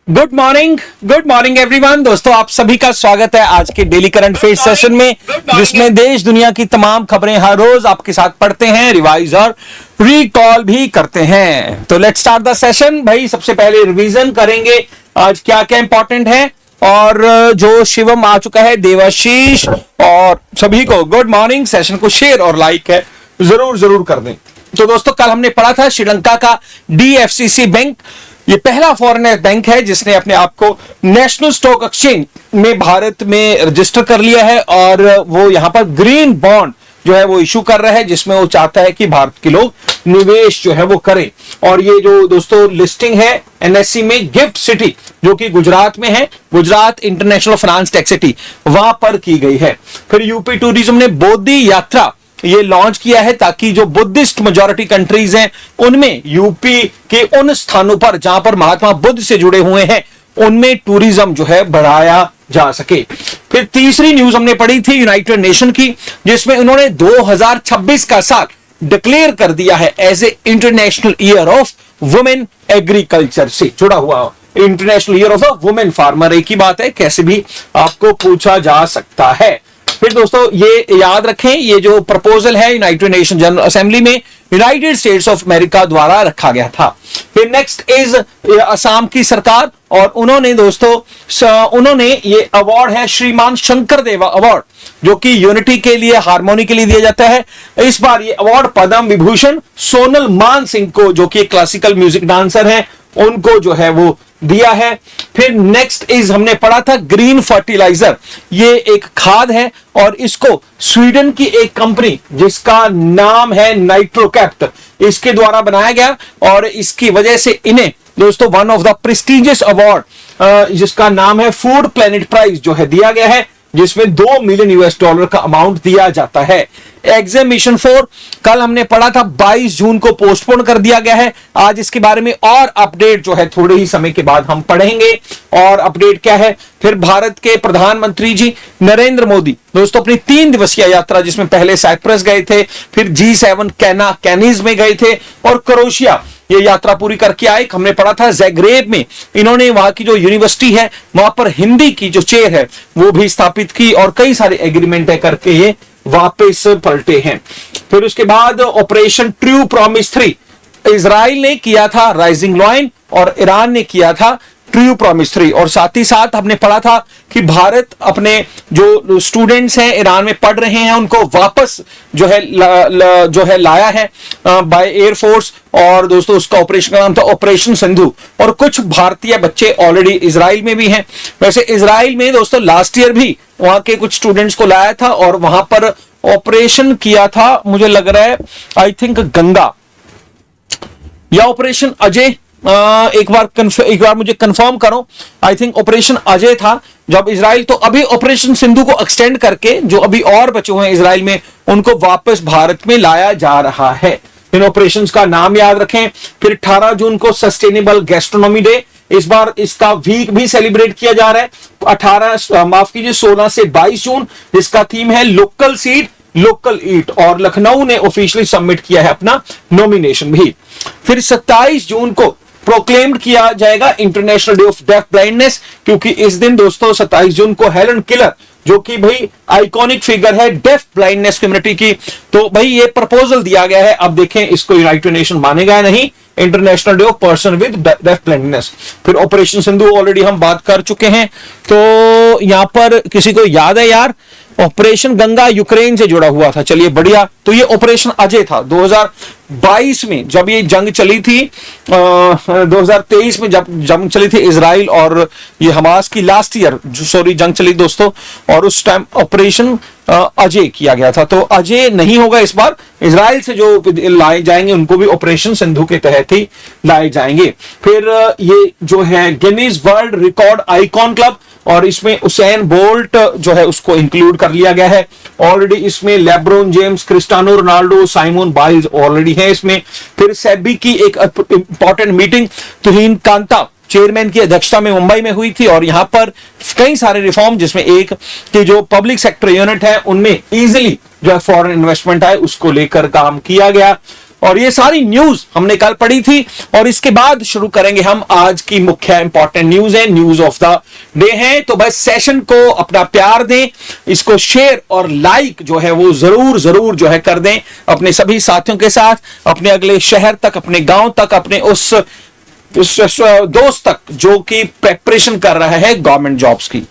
Good morning everyone. दोस्तों, आप सभी का स्वागत है आज के डेली करंट अफेयर्स सेशन में, जिसमें देश दुनिया की तमाम खबरें हर रोज आपके साथ पढ़ते हैं, रिवाइज और रिकॉल भी करते हैं। तो लेट्स स्टार्ट द सेशन। भाई, सबसे पहले रिवीजन करेंगे आज क्या क्या इंपॉर्टेंट है। और जो शिवम आ चुका है, देवाशीष और सभी को गुड मॉर्निंग। सेशन को शेयर और लाइक है जरूर कर दें। तो दोस्तों, कल हमने पढ़ा था श्रीलंका का DFCC बैंक, ये पहला फॉरेन बैंक है जिसने अपने आप को नेशनल स्टॉक एक्सचेंज में भारत में रजिस्टर कर लिया है, और वो यहां पर ग्रीन बॉन्ड जो है वो इशू कर रहा है, जिसमें वो चाहता है कि भारत के लोग निवेश जो है वो करें। और ये जो दोस्तों लिस्टिंग है NSE में गिफ्ट सिटी, जो कि गुजरात में है, Gujarat international finance tech city, वहां पर की गई है। फिर यूपी टूरिज्म ने बोधि यात्रा ये लॉन्च किया है, ताकि जो बुद्धिस्ट मेजॉरिटी कंट्रीज हैं उनमें यूपी के उन स्थानों पर जहां पर महात्मा बुद्ध से जुड़े हुए हैं उनमें टूरिज्म जो है बढ़ाया जा सके। फिर तीसरी न्यूज हमने पढ़ी थी यूनाइटेड नेशन की, जिसमें उन्होंने 2026 का साल डिक्लेयर कर दिया है as a international year of women agriculture से जुड़ा हुआ international year of women farmer. एक ही बात है, कैसे भी आपको पूछा जा सकता है। फिर दोस्तों, ये याद रखें, ये जो प्रपोजल है यूनाइटेड नेशन जनरल असेंबली में यूनाइटेड स्टेट्स ऑफ अमेरिका द्वारा रखा गया था। फिर नेक्स्ट इज असम की सरकार, और उन्होंने दोस्तों उन्होंने ये अवार्ड है श्रीमान शंकर देवा अवार्ड, जो कि यूनिटी के लिए, हार्मोनी के लिए दिया जाता है। इस बार ये अवार्ड पद्म विभूषण सोनल मान सिंह को, जो कि क्लासिकल म्यूजिक डांसर हैं, उनको जो है वो दिया है। फिर नेक्स्ट इज हमने पढ़ा था ग्रीन फर्टिलाइजर, ये एक खाद है और इसको स्वीडन की एक कंपनी जिसका नाम है नाइट्रोकैप्ट, इसके द्वारा बनाया गया, और इसकी वजह से इन्हें दोस्तों one of the prestigious award जिसका नाम है फूड प्लेनेट प्राइज जो है दिया गया है, जिसमें $2 मिलियन का अमाउंट दिया जाता है। एग्जाम मिशन 4 कल हमने पढ़ा था, 22 जून को पोस्टपोन कर दिया गया है। आज इसके बारे में और अपडेट जो है थोड़े ही समय के बाद हम पढ़ेंगे। और अपडेट क्या है, फिर भारत के प्रधानमंत्री जी नरेंद्र मोदी दोस्तों अपनी 3 दिवसीय यात्रा, जिसमें पहले साइप्रस गए थे, फिर G7 कैनीज में गए थे, और क्रोएशिया ये यात्रा पूरी करके आए। हमने पढ़ा था ज़ाग्रेब में इन्होंने वहां की जो यूनिवर्सिटी है वहां पर हिंदी की जो चेयर है वो भी स्थापित की, और कई सारे एग्रीमेंट है करके ये वापस पलटे हैं। फिर उसके बाद ऑपरेशन ट्रू प्रॉमिस 3 इजराइल ने किया था राइजिंग लॉयन, और ईरान ने किया था ट्रू प्रॉमिस 3। और साथ ही साथ हमने पढ़ा था कि भारत अपने जो स्टूडेंट्स हैं ईरान में पढ़ रहे हैं उनको वापस जो है लाया है बाय एयरफोर्स, और दोस्तों उसका ऑपरेशन का नाम था ऑपरेशन सिंधु। और कुछ भारतीय बच्चे ऑलरेडी इजराइल में भी हैं। वैसे इजराइल में दोस्तों लास्ट ईयर भी वहां के कुछ स्टूडेंट्स को लाया था और वहां पर ऑपरेशन किया था, मुझे लग रहा है आई थिंक गंगा या ऑपरेशन अजय, एक बार मुझे कंफर्म करो, आई थिंक ऑपरेशन अजय था जब इजराइल। तो अभी ऑपरेशन सिंधु को एक्सटेंड करके जो अभी और बचे हुए हैं इजराइल में उनको वापस भारत में लाया जा रहा है। इन ऑपरेशंस का नाम याद रखें। फिर 18 जून को सस्टेनेबल गैस्ट्रोनॉमी डे, इस बार इसका वीक भी सेलिब्रेट किया जा रहा है। 16 से 22 जून, जिसका थीम है लोकल सीड लोकल ईट, और लखनऊ ने ऑफिशियली सबमिट किया है अपना नॉमिनेशन भी। फिर 27 जून को प्रोक्लेम्ड किया जाएगा international day of deaf blindness, क्योंकि इस दिन दोस्तों 27 जून को हेलन किलर, जो कि भाई आइकॉनिक फिगर है डेफ ब्लाइंडनेस कम्युनिटी की, तो भाई ये प्रपोजल दिया गया है। अब देखें इसको यूनाइटेड नेशन मानेगा या नहीं, international day of person with deaf blindness. फिर ऑपरेशन सिंधु ऑलरेडी हम बात कर चुके हैं। तो यहां पर किसी को याद है यार, ऑपरेशन गंगा यूक्रेन से जुड़ा हुआ था, चलिए बढ़िया। तो ये ऑपरेशन अजय था 2022 में जब ये जंग चली थी, 2023 में जब जंग चली थी इजराइल और ये हमास की, लास्ट ईयर जंग चली दोस्तों, और उस टाइम ऑपरेशन अजय किया गया था। तो अजय नहीं होगा इस बार, इजराइल से जो लाए जाएंगे उनको भी ऑपरेशन सिंधु के तहत ही लाए जाएंगे। फिर ये जो है Guinness world record icon club, और इसमें उसेन बोल्ट जो है उसको इंक्लूड कर लिया गया है ऑलरेडी। इसमें LeBron James, Cristiano Ronaldo, Simon Biles already है इसमें। फिर सेबी की एक इंपॉर्टेंट मीटिंग तुहिन कांता चेयरमैन की अध्यक्षता में मुंबई में हुई थी, और यहां पर कई सारे रिफॉर्म, जिसमें एक कि जो पब्लिक सेक्टर यूनिट है उनमें इजीली जो है फॉरेन इन्वेस्टमेंट है उसको लेकर काम किया गया। और ये सारी न्यूज हमने कल पढ़ी थी, और इसके बाद शुरू करेंगे हम आज की मुख्य इंपॉर्टेंट न्यूज है, न्यूज ऑफ द डे है। तो बस सेशन को अपना प्यार दें, इसको शेयर और लाइक जो है वो जरूर जरूर जो है कर दें अपने सभी साथियों के साथ, अपने अगले शहर तक, अपने गांव तक, अपने उस दोस्त तक जो कि प्रेपरेशन कर रहा है गवर्नमेंट जॉब्स की।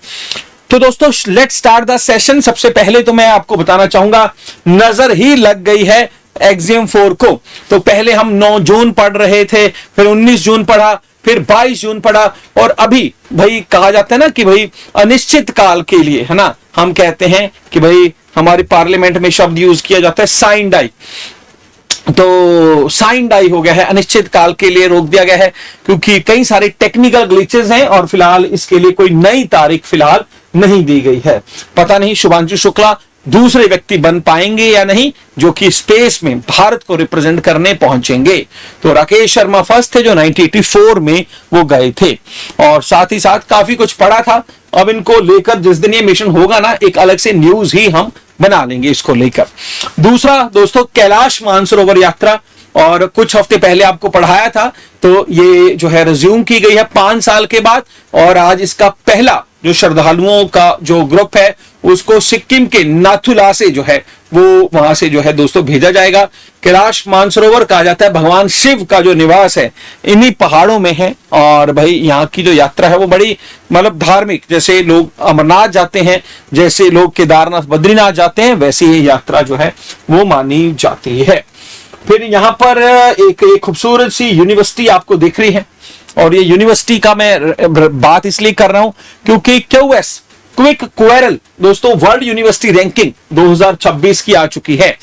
तो दोस्तों लेट्स स्टार्ट द सेशन। सबसे पहले तो मैं आपको बताना चाहूंगा, नजर ही लग गई है एग्जाम 4 को। तो पहले हम 9 जून पढ़ रहे थे, फिर 19 जून पढ़ा, फिर 22 जून पढ़ा, और अभी भाई कहा जाता है ना कि भाई अनिश्चित काल के लिए, है ना, हम कहते हैं कि भाई हमारे पार्लियामेंट में शब्द यूज किया जाता है साइन डाई। तो साइन डाई हो गया है, अनिश्चित काल के लिए रोक दिया गया है, क्योंकि कई सारे टेक्निकल ग्लिचेस हैं और फिलहाल इसके लिए कोई नई तारीख फिलहाल नहीं दी गई है। पता नहीं शुभांशु शुक्ला दूसरे व्यक्ति बन पाएंगे या नहीं जो कि स्पेस में भारत को रिप्रेजेंट करने पहुंचेंगे। तो राकेश शर्मा फर्स्ट थे जो 1984 में वो गए थे, और साथ ही साथ काफी कुछ पढ़ा था। अब इनको लेकर जिस दिन ये मिशन होगा ना, एक अलग से न्यूज ही हम बना लेंगे इसको लेकर। दूसरा दोस्तों, कैलाश मानसरोवर यात्रा, और कुछ हफ्ते पहले आपको पढ़ाया था, तो ये जो है रिज्यूम की गई है 5 साल के बाद, और आज इसका पहला जो श्रद्धालुओं का जो ग्रुप है उसको सिक्किम के नाथुला से जो है वो वहां से जो है दोस्तों भेजा जाएगा। कैलाश मानसरोवर कहा जाता है भगवान शिव का जो निवास है इन्हीं पहाड़ों में है, और भाई यहाँ की जो यात्रा है वो बड़ी मतलब धार्मिक, जैसे लोग अमरनाथ जाते हैं, जैसे लोग केदारनाथ बद्रीनाथ जाते हैं, वैसे ये यात्रा जो है वो मानी जाती है। फिर यहाँ पर एक खूबसूरत सी यूनिवर्सिटी आपको दिख रही है, और ये यूनिवर्सिटी का मैं बात इसलिए कर रहा हूं क्योंकि QS क्विक क्वेरल दोस्तों वर्ल्ड यूनिवर्सिटी रैंकिंग 2026 की आ चुकी है।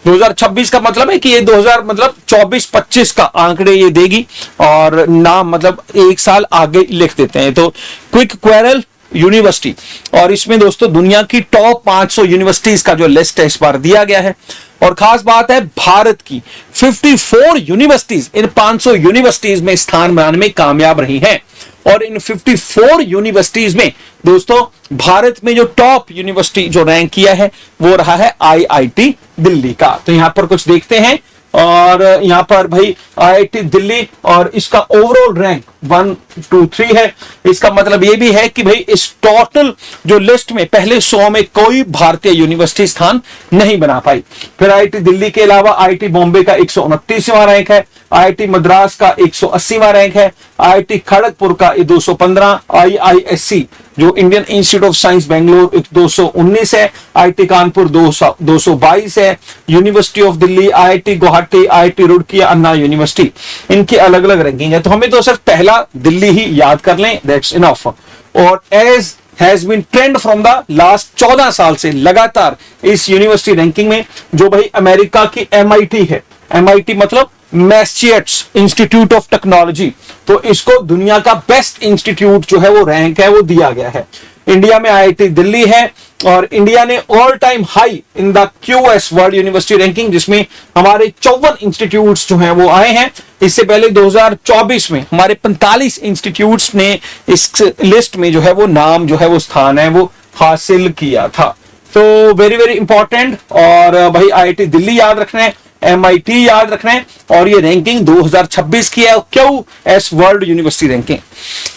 2026 का मतलब है कि ये 2000 मतलब 24-25 का आंकड़े ये देगी, और नाम मतलब एक साल आगे लिख देते हैं। तो क्विक क्वेरल यूनिवर्सिटी, और इसमें दोस्तों दुनिया की टॉप 500 यूनिवर्सिटीज का जो लिस्ट है इस बार दिया गया है। और खास बात है भारत की 54 यूनिवर्सिटीज इन 500 यूनिवर्सिटीज में स्थान बनाने में कामयाब रही हैं, और इन 54 यूनिवर्सिटीज में दोस्तों भारत में जो टॉप यूनिवर्सिटी जो रैंक किया है वो रहा है IIT दिल्ली का। तो यहां पर कुछ देखते हैं, और यहां पर भाई IIT दिल्ली, और इसका ओवरऑल रैंक 1, 2, 3 है। इसका मतलब ये भी है कि भाई इस टोटल जो लिस्ट में पहले 100 में कोई भारतीय यूनिवर्सिटी स्थान नहीं बना पाई। फिर IIT दिल्ली के अलावा IIT बॉम्बे का 129वां रैंक है, IIT मद्रास का 180वां रैंक है, IIT खड़गपुर का 215, IISc जो Indian institute of science Bangalore 219 है, IIT कानपुर 222 है, university of Delhi, IIT Guwahati, IIT Roorkee, Anna university, इनकी अलग अलग रैंकिंग है। तो हमें तो सिर्फ पहला दिल्ली ही याद कर लें, दैट्स इनफ। और as has been trend from the last 14 साल से लगातार इस यूनिवर्सिटी रैंकिंग में, जो भाई अमेरिका की MIT है, MIT मतलब मैसेच्यूसेट्स इंस्टीट्यूट ऑफ टेक्नोलॉजी, तो इसको दुनिया का बेस्ट इंस्टीट्यूट जो है वो रैंक है वो दिया गया है। इंडिया में IIT दिल्ली है, और इंडिया ने all time high in the QS world university ranking, जिसमें हमारे 54 इंस्टीट्यूट्स जो हैं वो आए हैं। इससे पहले 2024 में हमारे 45 इंस्टीट्यूट्स ने इस लिस्ट में जो है वो नाम जो है वो स्थान है वो हासिल किया था। तो वेरी वेरी इंपॉर्टेंट, और भाई IIT दिल्ली याद रखना है, MIT याद रखना है, और ये रैंकिंग 2026 की है, QS वर्ल्ड यूनिवर्सिटी रैंकिंग।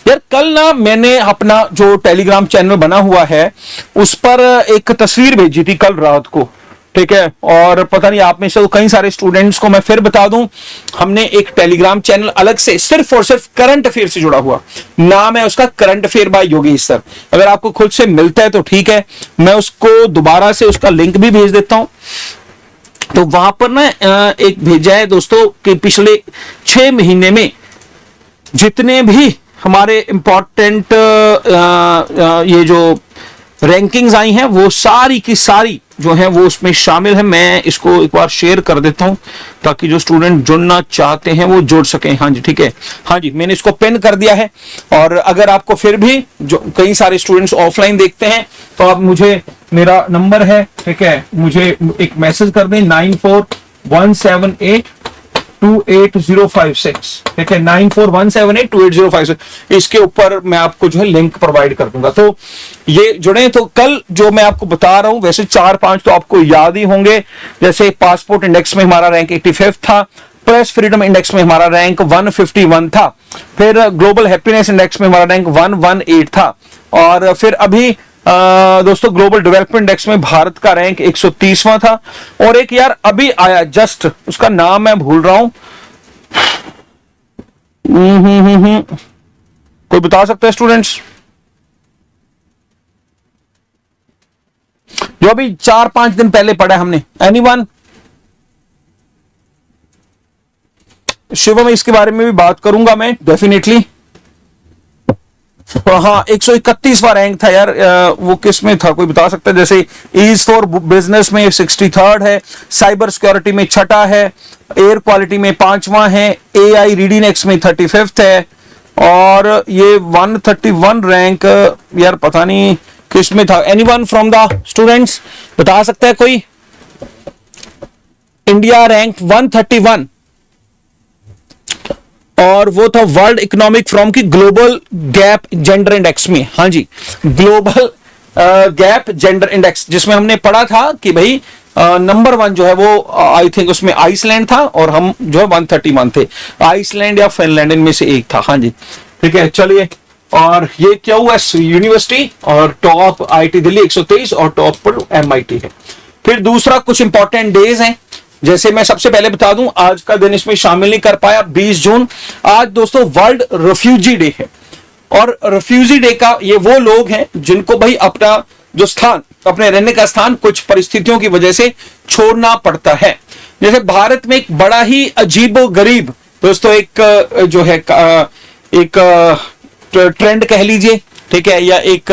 यार कल ना मैंने अपना जो टेलीग्राम चैनल बना हुआ है उस पर एक तस्वीर भेजी थी कल रात को, ठीक है, और पता नहीं आप में से कई सारे स्टूडेंट्स को मैं फिर बता दूं, हमने एक टेलीग्राम चैनल अलग से सिर्फ और सिर्फ करंट अफेयर से जुड़ा हुआ, नाम है उसका current affair by Yogesh sir. अगर आपको खुद से मिलता है तो ठीक है, मैं उसको दोबारा से उसका लिंक भी भेज देता हूं। तो वहां पर ना एक भेजा है दोस्तों कि पिछले 6 महीने में जितने भी हमारे इंपॉर्टेंट ये जो रैंकिंग्स आई हैं वो सारी की सारी जो है वो उसमें शामिल है। मैं इसको एक बार शेयर कर देता हूं ताकि जो स्टूडेंट जुड़ना चाहते हैं वो जुड़ सकें। हाँ जी, ठीक है, हाँ जी, मैंने इसको पिन कर दिया है। और अगर आपको फिर भी जो कई सारे स्टूडेंट्स ऑफलाइन देखते हैं तो आप मुझे, मेरा नंबर है, ठीक है, मुझे एक मैसेज कर दें 941781 28056, ठीक है, 9417828056। इसके ऊपर मैं आपको जो है लिंक प्रोवाइड कर दूंगा, तो ये जुड़े। तो कल जो मैं आपको बता रहा हूं, वैसे 4-5 तो आपको याद ही होंगे, जैसे पासपोर्ट इंडेक्स में हमारा रैंक 85 था, प्रेस फ्रीडम इंडेक्स में हमारा रैंक 151 था, फिर ग्लोबल हैप्पीनेस इंडेक्स में हमारा रैंक 118 था, और फिर अभी दोस्तों ग्लोबल डेवलपमेंट इंडेक्स में भारत का रैंक 130वां था। और एक यार अभी आया जस्ट, उसका नाम मैं भूल रहा हूं, कोई बता सकता है स्टूडेंट्स? जो अभी 4-5 दिन पहले पढ़ा हमने, एनीवन? शिवम, इसके बारे में भी बात करूंगा मैं डेफिनेटली। हाँ, 131वां रैंक था यार, वो किस में था, कोई बता सकता है? जैसे ईज फॉर बिजनेस में 63rd है, साइबर सिक्योरिटी में 6ठा है, एयर क्वालिटी में 5वां है, एआई रीडिनेक्स में 35th है, और ये 131 रैंक यार पता नहीं किस में था। एनीवन फ्रॉम द स्टूडेंट्स बता सकता है कोई? इंडिया रैंक 131, और वो था वर्ल्ड इकोनॉमिक फोरम की ग्लोबल गैप जेंडर इंडेक्स में। हाँ जी, ग्लोबल गैप जेंडर इंडेक्स, जिसमें हमने पढ़ा था कि भाई नंबर 1 जो है वो आई थिंक उसमें आइसलैंड था, और हम जो है 131 थे। आइसलैंड या फिनलैंड इनमें से एक था। हाँ जी, ठीक है, चलिए। और ये QS यूनिवर्सिटी और टॉप IIT दिल्ली 123 और टॉप पर MIT है। फिर दूसरा कुछ इंपॉर्टेंट डेज हैं, जैसे मैं सबसे पहले बता दूं, आज का दिन इसमें शामिल नहीं कर पाया, 20 जून आज दोस्तों वर्ल्ड रेफ्यूजी डे है। और रेफ्यूजी डे का ये वो लोग हैं जिनको भाई अपना जो स्थान, अपने रहने का स्थान कुछ परिस्थितियों की वजह से छोड़ना पड़ता है। जैसे भारत में एक बड़ा ही अजीबो गरीब दोस्तों एक जो है एक ट्रेंड कह लीजिए, ठीक है, या एक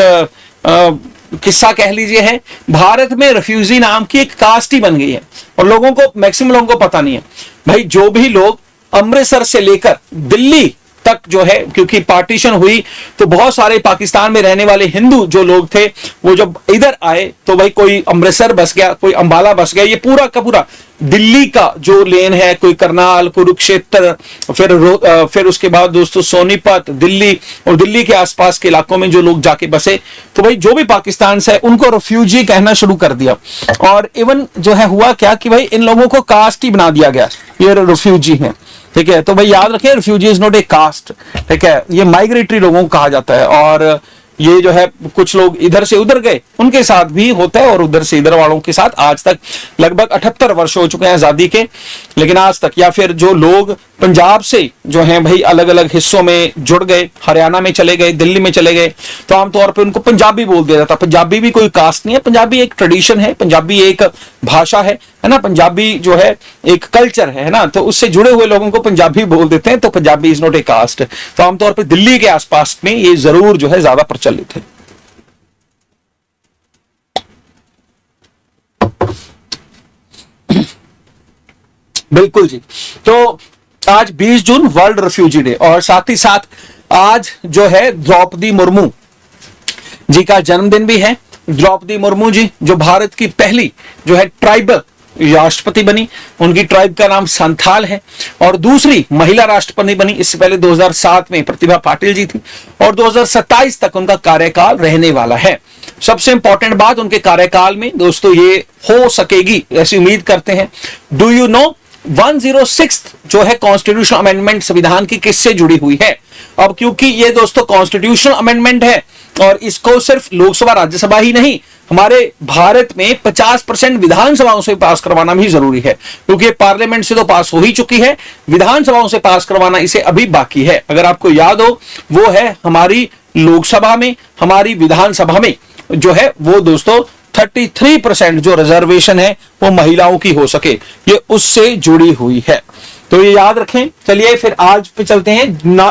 किस्सा कह लीजिए, है भारत में रेफ्यूजी नाम की एक कास्ट ही बन गई है, और लोगों को, मैक्सिमम लोगों को पता नहीं है। भाई जो भी लोग अमृतसर से लेकर दिल्ली तक जो है, क्योंकि पार्टीशन हुई तो बहुत सारे पाकिस्तान में रहने वाले हिंदू जो लोग थे वो जब इधर आए तो भाई कोई अमृतसर बस गया, कोई अंबाला बस गया, ये पूरा का पूरा दिल्ली का जो लेन है, कोई करनाल, कुरुक्षेत्र, फिर उसके बाद दोस्तों सोनीपत, दिल्ली और दिल्ली के आसपास के इलाकों में जो लोग जाके बसे, तो भाई जो भी पाकिस्तान से है उनको रेफ्यूजी कहना शुरू कर दिया। और इवन जो है हुआ क्या कि भाई इन लोगों को कास्ट ही बना दिया गया, ये रेफ्यूजी हैं, ठीक है। तो भाई याद रखें, refugee is not a caste, ठीक है, ये माइग्रेटरी लोगों को कहा जाता है। और ये जो है कुछ लोग इधर से उधर गए, उनके साथ भी होता है, और उधर से इधर वालों के साथ आज तक लगभग 78 वर्ष हो चुके हैं आजादी के, लेकिन आज तक, या फिर जो लोग पंजाब से जो हैं भाई अलग अलग हिस्सों में जुड़ गए, हरियाणा में चले गए, दिल्ली में चले गए, तो आमतौर पर उनको पंजाबी बोल दिया जाता है। पंजाबी भी कोई कास्ट नहीं है, पंजाबी एक ट्रेडिशन है, पंजाबी एक भाषा है ना, पंजाबी जो है एक कल्चर है ना, तो उससे जुड़े हुए लोगों को पंजाबी बोल देते हैं, तो Punjabi is not a caste. तो आमतौर पर दिल्ली के आसपास में ये जरूर जो है ज्यादा प्रचलित है। बिल्कुल जी, तो आज 20 जून वर्ल्ड रेफ्यूजी डे, और साथ ही साथ आज जो है द्रौपदी मुर्मू जी का जन्मदिन भी है। द्रौपदी मुर्मू जी जो भारत की पहली जो है ट्राइबल राष्ट्रपति बनी, उनकी ट्राइब का नाम संथाल है, और दूसरी महिला राष्ट्रपति बनी। इससे पहले 2007 में प्रतिभा पाटिल जी थी, और 2027 तक उनका कार्यकाल रहने वाला है। सबसे इंपॉर्टेंट बात उनके कार्यकाल में दोस्तों ये हो सकेगी ऐसी उम्मीद करते हैं। डू यू नो 106 जो है कॉन्स्टिट्यूशनल अमेंडमेंट संविधान की किससे जुड़ी हुई है? अब क्योंकि ये दोस्तों कॉन्स्टिट्यूशनल अमेंडमेंट है, और इसको सिर्फ लोकसभा राज्यसभा ही नहीं, हमारे भारत में 50% विधानसभाओं से पास करवाना भी जरूरी है, क्योंकि पार्लियामेंट से तो पास हो ही चुकी है, विधानसभाओं से पास करवाना इसे अभी बाकी है। अगर आपको याद हो, वो है हमारी लोकसभा में, हमारी विधानसभा में जो है वो दोस्तों 33% जो रिजर्वेशन है वो महिलाओं की हो सके, ये उससे जुड़ी हुई है, तो ये याद रखें। चलिए फिर आज पे चलते हैं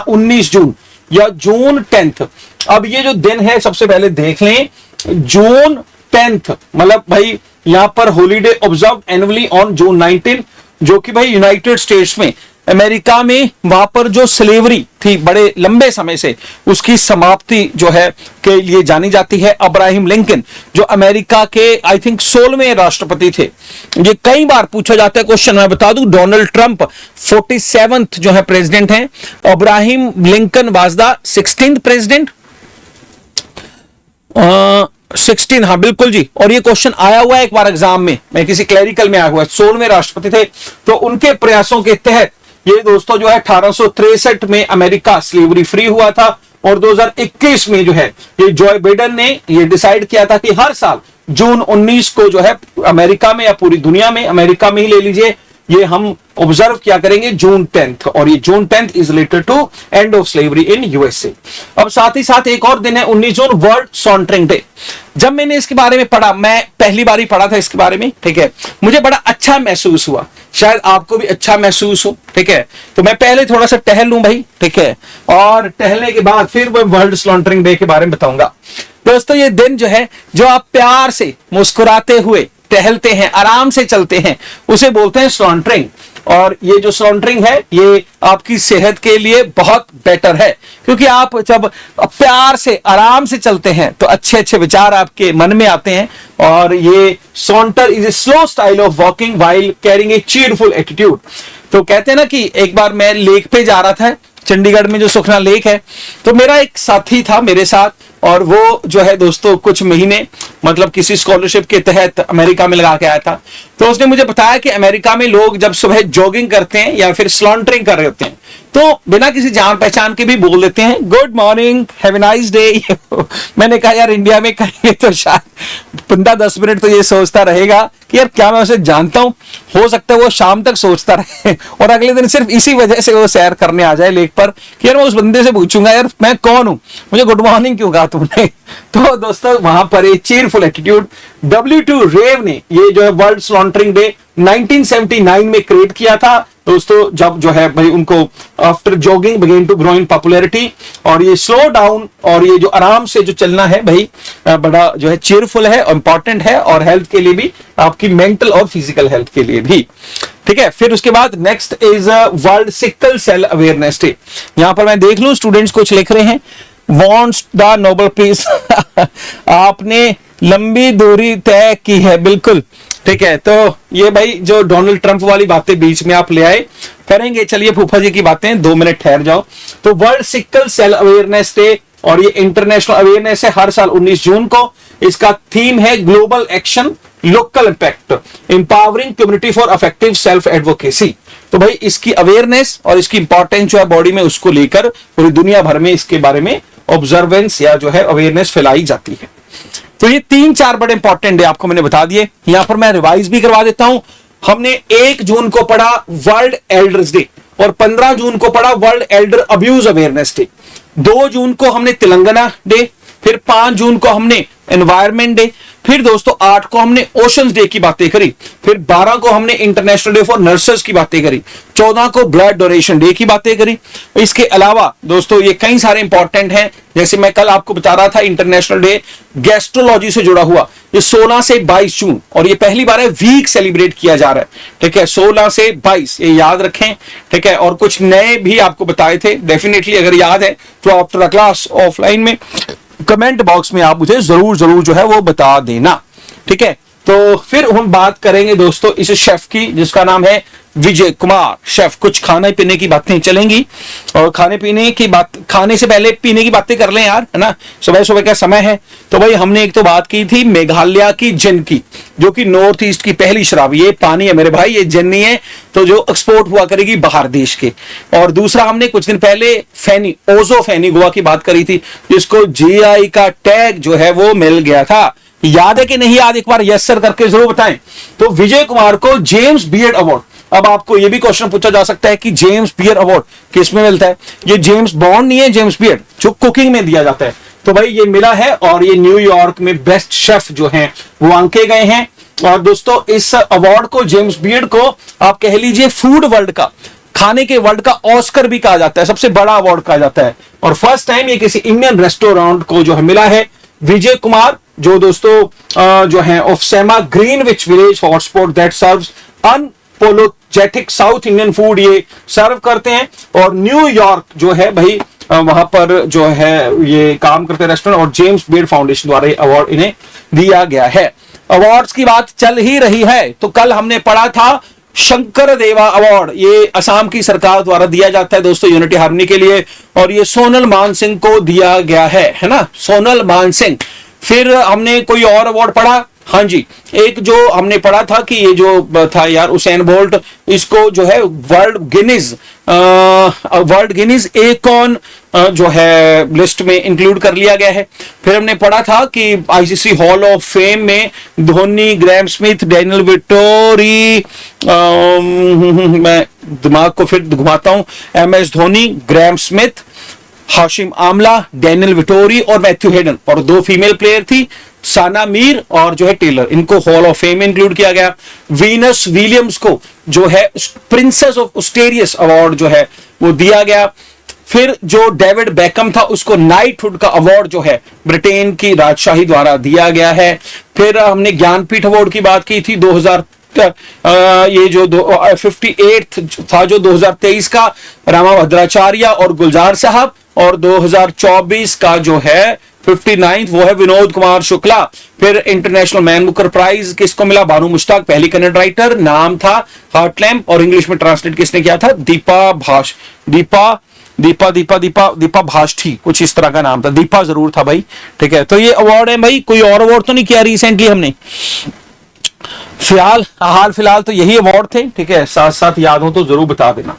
19 जून या जून 10th। अब ये जो दिन है सबसे पहले देख लें, जून 10th मतलब भाई यहां पर holiday observe annually on June 19, जो कि भाई यूनाइटेड स्टेट्स में अमेरिका में वहां पर जो स्लेवरी थी बड़े लंबे समय से, उसकी समाप्ति जो है के लिए जानी जाती है। अब्राहम लिंकन जो अमेरिका के आई थिंक 16वें राष्ट्रपति थे। ये कई बार पूछा जाता है क्वेश्चन, मैं बता दूं डोनाल्ड ट्रंप 47th जो है प्रेसिडेंट हैं, Abraham Lincoln was the 16th president. 16, हाँ बिल्कुल जी। और ये क्वेश्चन आया हुआ है एक बार एग्जाम में, मैं किसी क्लरिकल में आया हुआ है, 16वें राष्ट्रपति थे। तो उनके प्रयासों के तहत ये दोस्तों जो है 1863 में अमेरिका स्लेवरी फ्री हुआ था। और 2021 में जो है ये जॉय बाइडेन ने ये डिसाइड किया था कि हर साल जून 19 को जो है अमेरिका में या पूरी दुनिया में, अमेरिका में ही ले लीजिए, ये हम ऑब्जर्व किया करेंगे जून 10th। और ये June 10th is related to end of slavery in USA. अब साथ ही साथ एक और दिन है 19 जून, वर्ल्ड सॉन्टरिंग डे। जब मैंने इसके बारे में पढ़ा, मैं पहली बार ही पढ़ा था इसके बारे में, ठीक है, मुझे बड़ा अच्छा महसूस हुआ, शायद आपको भी अच्छा महसूस हो, ठीक है। तो मैं पहले थोड़ा सा टहल लूं भाई, ठीक है, और टहलने के बाद फिर मैं वर्ल्ड सॉन्टरिंग डे के बारे में बताऊंगा। दोस्तों ये दिन जो है, जो आप प्यार से मुस्कुराते हुए टहलते हैं, आराम से चलते हैं, उसे बोलते हैं सॉन्टरिंग। और ये जो सॉन्टरिंग है ये आपकी सेहत के लिए बहुत बेटर है, क्योंकि आप जब प्यार से आराम से चलते हैं तो अच्छे अच्छे विचार आपके मन में आते हैं। और ये saunter is a slow style of walking while carrying a cheerful attitude. तो कहते हैं ना कि एक बार मैं लेक पे जा रहा था, चंडीगढ़ में जो सुखना लेक है, तो मेरा एक साथी था मेरे साथ, और वो जो है दोस्तों कुछ महीने मतलब किसी स्कॉलरशिप के तहत अमेरिका में लगा के आया था। तो उसने मुझे बताया कि अमेरिका में लोग जब सुबह जॉगिंग करते हैं या फिर स्लॉन्टरिंग कर रहे होते हैं तो बिना किसी जान पहचान के भी बोल देते हैं good morning, have a nice day. मैंने कहा यार इंडिया में करेंगे तो शायद 15-10 मिनट तो ये सोचता रहेगा कि यार क्या मैं उसे जानता हूं, हो सकता है वो शाम तक सोचता रहे और अगले दिन सिर्फ इसी वजह से वो सैर करने आ जाए लेक पर कि यार मैं उस बंदे से पूछूंगा यार मैं कौन हूं, मुझे गुड मॉर्निंग क्यों कहा तुमने। तो दोस्तों वहां पर एक चीयरफुल एटीट्यूड, W2 रेव ने ये जो है वर्ल्ड स्लॉन्टरिंग डे 1979 में क्रिएट किया था दोस्तों, जब जो है भाई उनको after jogging began to grow in popularity. और ये स्लो डाउन और ये जो आराम से जो चलना है भाई बड़ा जो है चीयरफुल है, इंपॉर्टेंट है, और हेल्थ के लिए भी, आपकी मेंटल और फिजिकल हेल्थ के लिए भी, ठीक है। फिर उसके बाद next is world sickle cell awareness day. यहां पर मैं देख लूं स्टूडेंट्स कुछ लिख रहे हैं, वॉन्ट्स द नोबेल पीस। आपने लंबी दूरी तय की है, बिल्कुल ठीक है। तो ये भाई जो डोनाल्ड ट्रंप वाली बातें बीच में आप ले आए, करेंगे, चलिए फूफा जी की बातें 2 मिनट ठहर जाओ। तो world sickle cell awareness day, और ये इंटरनेशनल अवेयरनेस है हर साल 19 जून को। इसका थीम है global action local impact, empowering community for effective self advocacy. तो भाई इसकी अवेयरनेस और इसकी इंपॉर्टेंस जो है बॉडी में, उसको लेकर पूरी दुनिया भर में इसके बारे में ऑब्जर्वेंस या जो है अवेयरनेस फैलाई जाती है। तो ये 3-4 बड़े इंपॉर्टेंट डे आपको मैंने बता दिए। यहां पर मैं रिवाइज भी करवा देता हूं। हमने 1 जून को पढ़ा वर्ल्ड एल्डर्स डे, और 15 जून को पढ़ा world Elder abuse awareness day. 2 जून को हमने तेलंगाना डे, फिर 5 जून को हमने एनवायरमेंट डे, फिर दोस्तों 8 को हमने ओशंस डे की बातें करी, फिर 12 को हमने इंटरनेशनल डे फॉर नर्सेस की बातें करी, 14 को ब्लड डोनेशन डे की बातें करी। इसके अलावा दोस्तों ये कई सारे इंपॉर्टेंट हैं, जैसे मैं कल आपको बता रहा था इंटरनेशनल डे गैस्ट्रोलॉजी से जुड़ा हुआ, ये 16 से 22 जून, और ये पहली बार है वीक सेलिब्रेट किया जा रहा है, ठीक है, 16 से 22, ये याद रखें, ठीक है। और कुछ नए भी आपको बताए थे, डेफिनेटली अगर याद है तो आफ्टर द क्लास ऑफलाइन में कमेंट बॉक्स में आप मुझे जरूर जो है वो बता देना, ठीक है। तो फिर हम बात करेंगे दोस्तों इस शेफ की, जिसका नाम है विजय कुमार शेफ। कुछ खाने पीने की बातें चलेंगी, और खाने पीने की बात, खाने से पहले पीने की बातें कर लें यार, है ना, सुबह सुबह का समय है। तो भाई हमने एक तो बात की थी मेघालय की जिन की, जो कि नॉर्थ ईस्ट की पहली शराब, ये पानी है मेरे भाई, ये जिन नहीं है, तो जो एक्सपोर्ट हुआ करेगी बाहर देश के। और दूसरा हमने कुछ दिन पहले फैनी, ओजो फैनी गोवा की बात करी थी, जिसको GI का टैग जो है वो मिल गया था। याद है कि नहीं याद, एक बार यस सर करके जरूर बताएं। तो विजय कुमार को जेम्स बियर्ड अवार्ड, अब आपको यह भी क्वेश्चन पूछा जा सकता है कि जेम्स बियर्ड अवार्ड किस में मिलता है। ये जेम्स बॉन्ड नहीं है, जेम्स बियर्ड जो कुकिंग में दिया जाता है। तो भाई ये मिला है, और ये न्यूयॉर्क में बेस्ट शेफ जो हैं वो आंके गए हैं। और दोस्तों इस अवार्ड को, जेम्स बियर्ड को आप कह लीजिए फूड वर्ल्ड का, खाने के वर्ल्ड का ऑस्कर भी कहा जाता है, सबसे बड़ा अवार्ड कहा जाता है। और फर्स्ट टाइम ये किसी इंडियन रेस्टोरेंट को जो है मिला है। विजय कुमार जो दोस्तों जो है of Semma Greenwich Village hotspot that serves apologetic South Indian food ये सर्व करते हैं। और न्यूयॉर्क जो है भाई वहां पर जो है ये काम करते हैं रेस्टोरेंट, और जेम्स बेड फाउंडेशन द्वारा अवार्ड इन्हें दिया गया है। अवार्ड्स की बात चल ही रही है तो कल हमने पढ़ा था शंकर देवा अवार्ड, ये असम की सरकार द्वारा दिया जाता है दोस्तों यूनिटी हार्मनी के लिए, और ये सोनल मानसिंह को दिया गया है ना, सोनल मानसिंह। फिर हमने कोई और अवार्ड पढ़ा, हाँ जी, एक जो हमने पढ़ा था कि ये जो था यार उसेन बोल्ट, इसको जो है वर्ल्ड गिनीज एकॉन जो है लिस्ट में इंक्लूड कर लिया गया है। फिर हमने पढ़ा था कि आईसीसी हॉल ऑफ फेम में Dhoni, Graeme Smith, Daniel Vettori, मैं दिमाग को फिर घुमाता हूं, MS Dhoni, Graeme Smith, Hashim Amla, Daniel Vettori और मैथ्यू हेडन, और 2 फीमेल प्लेयर थी साना मीर और जो है टेलर, इनको हॉल ऑफ फेम में इंक्लूड किया गया। वीनस विलियम्स को जो है प्रिंसेस ऑफ ऑस्ट्रेलियस अवार्ड जो है वो दिया गया। फिर जो डेविड बेकम था उसको नाइटहुड का अवार्ड जो है ब्रिटेन की राजशाही द्वारा दिया गया है। फिर हमने ज्ञानपीठ अवार्ड की बात की थी 2000 ये जो 58 था जो 2023 का रामा भद्राचार्य और गुलजार साहब, और 2024 का जो है 59 वो है विनोद कुमार शुक्ला। फिर इंटरनेशनल मैन बुकर प्राइज किसको मिला, बानू मुश्ताक, पहली कन्नड़ राइटर, नाम था हार्ट लैम्प, और इंग्लिश में ट्रांसलेट किसने किया था, दीपा भाष्ठी, कुछ इस तरह का नाम था, दीपा जरूर था भाई। ठीक है, तो ये अवार्ड है भाई, कोई और अवार्ड तो नहीं किया रिसेंटली हमने, हाल फिलहाल तो यही अवार्ड थे। ठीक है, साथ साथ याद हो तो जरूर बता देना।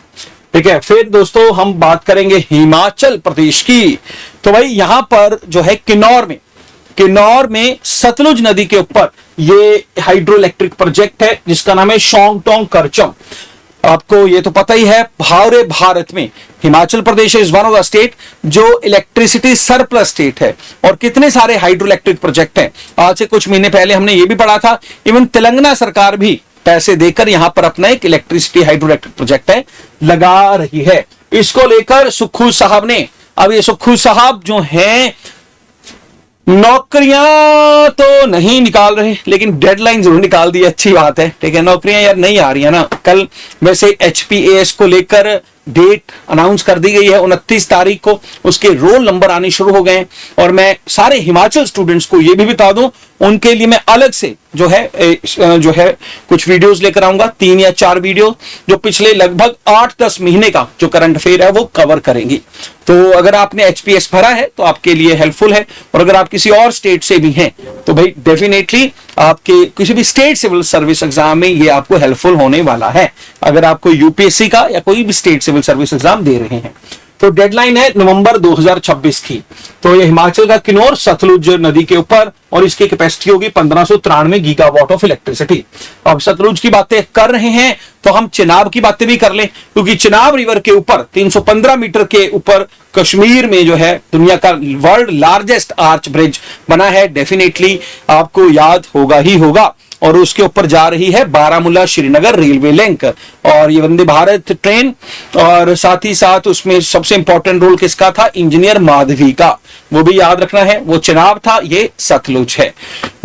ठीक है, फिर दोस्तों हम बात करेंगे हिमाचल प्रदेश की। तो भाई यहां पर जो है किन्नौर में सतलुज नदी के ऊपर ये हाइड्रो इलेक्ट्रिक प्रोजेक्ट है जिसका नाम है शोंगटोंग करचम। आपको ये तो पता ही है, पूरे भारत में Himachal Pradesh is one of the state जो इलेक्ट्रिसिटी सरप्लस स्टेट है, और कितने सारे हाइड्रो इलेक्ट्रिक प्रोजेक्ट हैं। आज से कुछ महीने पहले हमने ये भी पढ़ा था, इवन तेलंगाना सरकार भी पैसे देकर यहां पर अपना एक इलेक्ट्रिसिटी हाइड्रो इलेक्ट्रिक प्रोजेक्ट है लगा रही है। इसको लेकर सुक्खू साहब ने, अब ये सुक्खू साहब जो हैं नौकरियां तो नहीं निकाल रहे लेकिन डेडलाइन जरूर निकाल दी, अच्छी बात है। ठीक है, नौकरियां यार नहीं आ रही है ना। कल वैसे HPAS को लेकर डेट अनाउंस कर दी गई है 29 तारीख को, उसके रोल नंबर आने शुरू हो गए। और मैं सारे हिमाचल स्टूडेंट्स को ये भी बता दूं, उनके लिए मैं अलग से जो है कुछ वीडियोस लेकर आऊंगा, 3 या 4 वीडियो जो पिछले लगभग 8-10 महीने का जो करंट अफेयर है वो कवर करेंगी। तो अगर आपने HPS भरा है तो आपके लिए हेल्पफुल है, और अगर आप किसी और स्टेट से भी हैं तो भाई डेफिनेटली आपके किसी भी स्टेट सिविल सर्विस एग्जाम में ये आपको हेल्पफुल होने वाला है, अगर आपको UPSC का या कोई भी स्टेट सिविल सर्विस एग्जाम दे रहे हैं। तो डेडलाइन है नवंबर 2026 की। तो ये हिमाचल का किन्नौर सतलुज नदी के ऊपर, और इसकी कैपेसिटी होगी 1593 गीगावाट ऑफ इलेक्ट्रिसिटी। अब सतलुज की बातें कर रहे हैं तो हम चिनाब की बातें भी कर लें, क्योंकि चिनाब रिवर के ऊपर 315 मीटर के ऊपर कश्मीर में जो है दुनिया का वर्ल्ड लार्जेस्ट आर्च ब्रिज बना है, डेफिनेटली आपको याद होगा ही होगा। और उसके ऊपर जा रही है बारामूला श्रीनगर रेलवे लिंक, और ये वंदे भारत ट्रेन, और साथ ही साथ उसमें सबसे इंपॉर्टेंट रोल किसका था, इंजीनियर माधवी का, वो भी याद रखना है। वो चिनाब था, ये सतलुज है।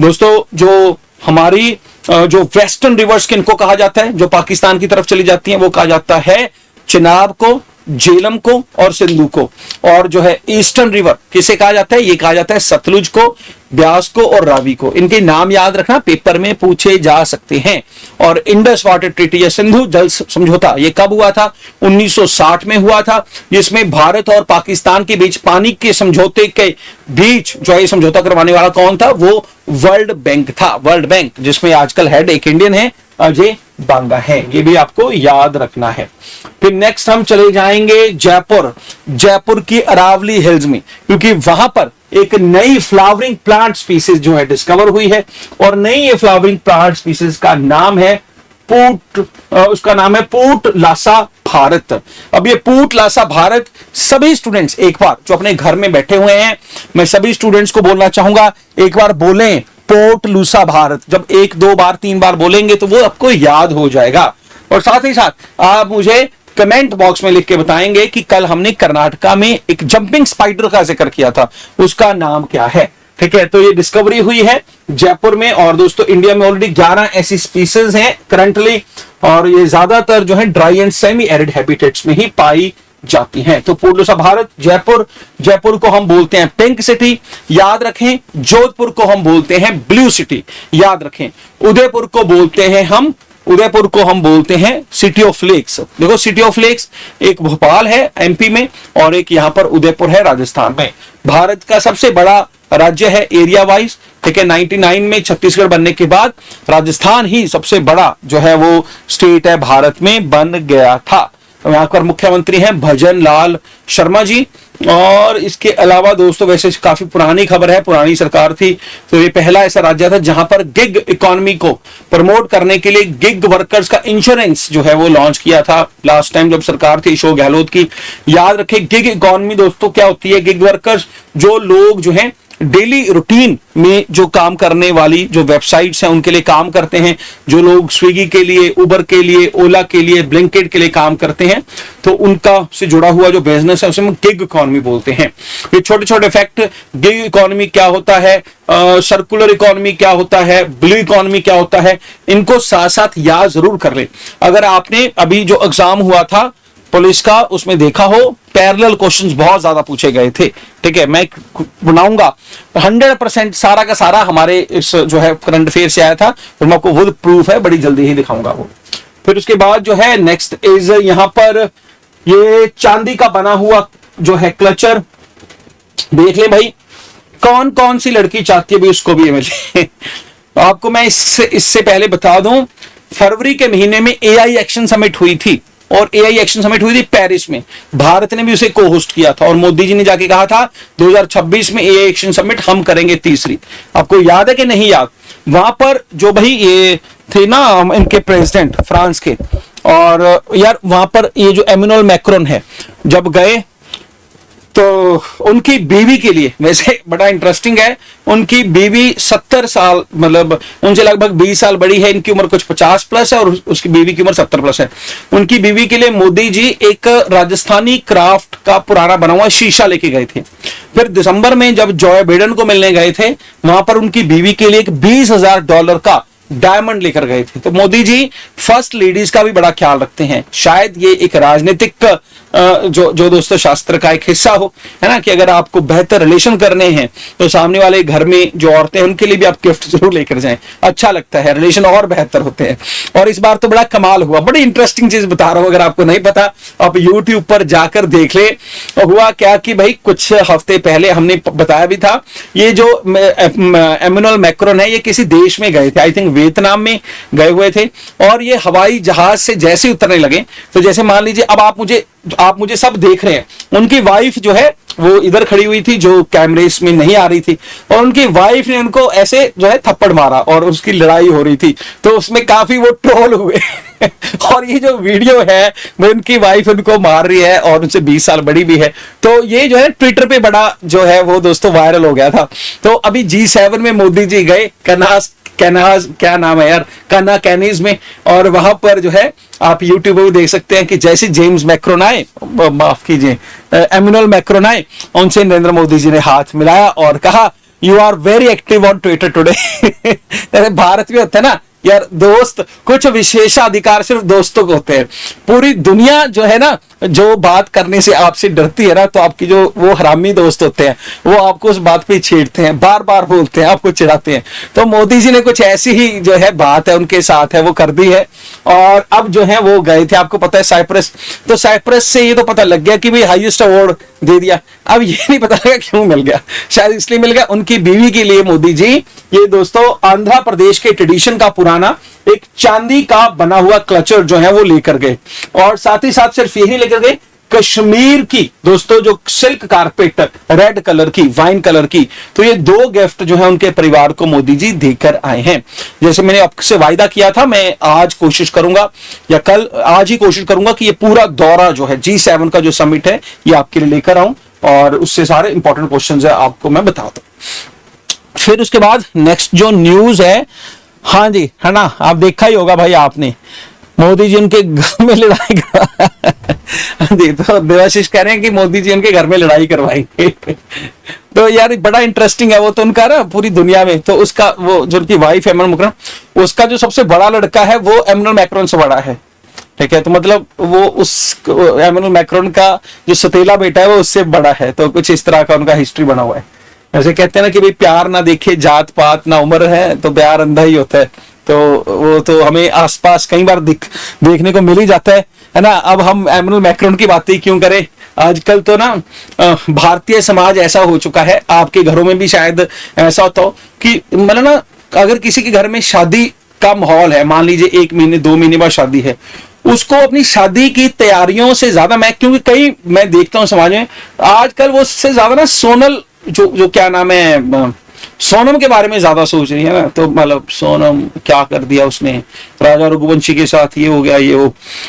दोस्तों जो हमारी जो वेस्टर्न रिवर्स किनको कहा जाता है, जो पाकिस्तान की तरफ चली जाती हैं, वो कहा जाता है चिनाब को, झेलम को और सिंधु को। और जो है ईस्टर्न रिवर किसे कहा जाता है, ये कहा जाता है सतलुज को, ब्यास को और रावी को। इनके नाम याद रखना, पेपर में पूछे जा सकते हैं। और इंडस वाटर ट्रीटी या सिंधु जल समझौता ये कब हुआ था, 1960 में हुआ था, जिसमें भारत और पाकिस्तान के बीच पानी के समझौते के बीच जो है समझौता करवाने वाला कौन था, वो वर्ल्ड बैंक था, वर्ल्ड बैंक, जिसमें आजकल हेड एक इंडियन है, अजय बांगा है, ये भी आपको याद रखना है। फिर नेक्स्ट हम चले जाएंगे जयपुर की अरावली हिल्स में, क्योंकि वहां पर एक नई फ्लावरिंग प्लांट स्पीसीज जो है डिस्कवर हुई है, और नई ये फ्लावरिंग प्लांट स्पीसीज का नाम है उसका नाम है पूट लासा भारत। अब ये पूट लासा भारत, सभी स्टूडेंट्स एक बार जो अपने घर में बैठे हुए हैं, मैं सभी स्टूडेंट्स को बोलना चाहूंगा, एक बार बोलें पोर्ट लूसा भारत। जब 1, 2 बार 3 बार बोलेंगे तो वो आपको याद हो जाएगा। और साथ ही साथ आप मुझे कमेंट बॉक्स में लिख के बताएंगे कि कल हमने कर्नाटका में एक जंपिंग स्पाइडर का जिक्र किया था, उसका नाम क्या है। ठीक है, तो ये डिस्कवरी हुई है जयपुर में, और दोस्तों इंडिया में ऑलरेडी 11 ऐसी स्पीसीज हैं करंटली, और ये ज्यादातर जो है dry and semi arid habitats में ही पाई जाती हैं। तो पूर्णतः भारत, जयपुर को हम बोलते हैं पिंक सिटी, याद रखें। जोधपुर को हम बोलते हैं ब्लू सिटी, याद रखें। उदयपुर को हम बोलते हैं सिटी ऑफ लेक्स। देखो सिटी ऑफ लेक्स एक भोपाल है एमपी में और एक यहां पर उदयपुर है राजस्थान में। भारत का सबसे बड़ा राज्य है एरिया वाइज, ठीक है। 99 में छत्तीसगढ़ बनने के बाद राजस्थान ही सबसे बड़ा जो है वो स्टेट है भारत में बन गया था। यहाँ पर मुख्यमंत्री हैं भजन लाल शर्मा जी। और इसके अलावा दोस्तों वैसे काफी पुरानी खबर है, पुरानी सरकार थी तो ये पहला ऐसा राज्य था जहां पर गिग इकोनॉमी को प्रमोट करने के लिए गिग वर्कर्स का इंश्योरेंस जो है वो लॉन्च किया था लास्ट टाइम जब सरकार थी अशोक गहलोत की। याद रखें गिग इकोनॉमी दोस्तों क्या होती है। गिग वर्कर्स जो लोग जो हैं डेली रूटीन में जो काम करने वाली जो वेबसाइट्स हैं उनके लिए काम करते हैं, जो लोग स्विगी के लिए, उबर के लिए, ओला के लिए, ब्लिंकिट के लिए काम करते हैं, तो उनका से जुड़ा हुआ जो बिजनेस है उसे हम गिग इकोनॉमी बोलते हैं। ये छोटे छोटे फैक्ट, गिग इकोनॉमी क्या होता है, सर्कुलर इकोनॉमी क्या होता है, ब्लू इकोनॉमी क्या होता है, इनको साथ साथ याद जरूर कर ले। अगर आपने अभी जो एग्जाम हुआ था पुलिस का उसमें देखा हो पैरेलल क्वेश्चंस बहुत ज्यादा पूछे गए थे, ठीक है। मैं बनाऊंगा 100% सारा का सारा हमारे इस जो है करंट अफेयर से आया था और मैं आपको वो प्रूफ है बड़ी जल्दी ही दिखाऊंगा वो। फिर उसके बाद जो है नेक्स्ट इज यहां पर ये चांदी का बना हुआ जो है क्लचर देख ले भाई। कौन कौन सी लड़की चाहती है भाई उसको भी मिले। आपको मैं इससे पहले बता दूं, फरवरी के महीने में एआई एक्शन समिट हुई थी और एआई एक्शन समिट हुई थी पेरिस में। भारत ने भी उसे को होस्ट किया था और मोदी जी ने जाके कहा था 2026 में एआई एक्शन समिट हम करेंगे तीसरी। आपको याद है कि नहीं याद? वहां पर जो भाई ये थे ना इनके प्रेसिडेंट फ्रांस के, और यार वहां पर ये जो एमेनुअल मैक्रोन है जब गए तो उनकी बीवी के लिए, वैसे बड़ा इंटरेस्टिंग है, उनकी बीवी 70 साल मतलब उनसे लगभग 20 साल बड़ी है, इनकी उम्र कुछ 50 प्लस है और उसकी बीवी की उम्र 70 प्लस है। उनकी बीवी के लिए मोदी जी एक राजस्थानी क्राफ्ट का पुराना बना हुआ शीशा लेके गए थे। फिर दिसंबर में जब जॉय बाइडेन को मिलने गए थे वहां पर उनकी बीवी के लिए एक $20,000 का डायमंड लेकर गए थे। तो मोदी जी फर्स्ट लेडीज का भी बड़ा ख्याल रखते हैं। शायद ये एक राजनीतिक जो दोस्तों शास्त्र का एक हिस्सा हो, है ना, कि अगर आपको बेहतर रिलेशन करने हैं तो सामने वाले घर में जो औरतें हैं उनके लिए भी आप गिफ्ट जरूर लेकर जाएं, अच्छा लगता है, रिलेशन और बेहतर होते हैं। और इस बार तो बड़ा कमाल हुआ, बड़ी इंटरेस्टिंग चीज बता रहा हूं, अगर आपको नहीं पता आप यूट्यूब पर जाकर देख ले। हुआ क्या कि भाई कुछ हफ्ते पहले हमने बताया भी था, ये जो एमेनुअल मैक्रोन है ये किसी देश में गए थे, आई थिंक वियतनाम में गए हुए थे, और ये हवाई जहाज से जैसे उतरने लगे तो जैसे मान लीजिए अब आप मुझे सब देख रहे हैं, उनकी वाइफ जो है वो इधर खड़ी हुई थी जो कैमरेस में नहीं आ रही थी, और उनकी वाइफ ने उनको ऐसे जो है थप्पड़ मारा और उसकी लड़ाई हो रही थी, तो उसमें काफी वो ट्रोल हुए। और ये जो वीडियो है वो उनकी वाइफ उनको मार रही है और उनसे 20 साल बड़ी भी है, तो ये जो है ट्विटर पे बड़ा जो है वो दोस्तों वायरल हो गया था। तो अभी G7 में मोदी जी गए कैनाज क्या नाम है यार, काना कैनीज में, और वहां पर जो है आप यूट्यूब पर देख सकते हैं कि जैसे जेम्स मैक्रोन आए, माफ कीजिए एमेनुअल मैक्रोन आए, उनसे नरेंद्र मोदी जी ने हाथ मिलाया और कहा you are very active on Twitter today. Bharat में होता है ना यार दोस्त, कुछ विशेषाधिकार सिर्फ दोस्तों को होते हैं। पूरी दुनिया जो है ना जो बात करने से आपसे डरती है ना, तो आपकी जो वो हरामी दोस्त होते हैं वो आपको उस बात पे छेड़ते हैं, बार बार बोलते हैं, आपको चिढ़ाते हैं। तो मोदी जी ने कुछ ऐसी ही जो है बात है उनके साथ है वो कर दी है, और अब जो है वो गए थे, आपको पता है साइप्रस, तो साइप्रस से ये तो पता लग गया कि भाई हाईएस्ट अवार्ड दे दिया। अब ये नहीं पता लगा क्यों मिल गया, शायद इसलिए मिल गया उनकी बीवी के लिए मोदी जी ये दोस्तों आंध्र प्रदेश के ट्रेडिशन का पुराना एक चांदी का बना हुआ क्लचर जो है वो लेकर गए, और साथ ही साथ सिर्फ यही लेकर गए, कश्मीर की दोस्तों जो सिल्क कारपेट रेड कलर की, वाइन कलर की, तो ये 2 गिफ्ट जो है उनके परिवार को मोदी जी देकर आए हैं। जैसे मैंने आपसे वायदा किया था, मैं आज कोशिश करूंगा या कल आज ही कोशिश करूंगा कि ये पूरा दौरा जो है G7 का जो समिट है ये आपके लिए लेकर आऊं और उससे सारे इंपॉर्टेंट क्वेश्चन है आपको मैं बताता हूं। फिर उसके बाद नेक्स्ट जो न्यूज है, हाँ जी है ना, आप देखा ही होगा भाई आपने, मोदी जी उनके घर में लड़ाई तो देवाशीष कह रहे हैं कि मोदी जी उनके घर में लड़ाई करवाएंगे। तो यार बड़ा इंटरेस्टिंग है वो तो उनका ना पूरी दुनिया में। तो उसका वो जो उनकी वाइफ है इमैनुअल मैक्रोन, उसका जो सबसे बड़ा लड़का है वो इमैनुअल मैक्रोन से बड़ा है। ठीक है, तो मतलब वो उस इमैनुअल मैक्रोन का जो सतीला बेटा है वो उससे बड़ा है। तो कुछ इस तरह का उनका हिस्ट्री बना हुआ है। ऐसे कहते हैं ना कि भाई प्यार ना देखे जात पात ना उम्र है, तो प्यार अंधा ही होता है। तो वो तो हमें आसपास कई बार देखने को मिल ही जाता है ना। अब हम इमैनुअल मैक्रोन की बात ही क्यों करें, आजकल तो ना भारतीय समाज ऐसा हो चुका है, आपके घरों में भी शायद ऐसा होता हो कि मतलब ना अगर किसी के घर में शादी का माहौल है, मान लीजिए 1 महीने 2 महीने बाद शादी है, उसको अपनी शादी की तैयारियों से ज्यादा क्योंकि मैं देखता हूं समाज में आजकल वो उससे ज्यादा ना सोनल जो क्या नाम है सोनम के बारे में ज्यादा सोच रही है ना। तो मतलब सोनम क्या कर दिया उसने, राजा रघुवंशी के साथ ये हो गया ये वो।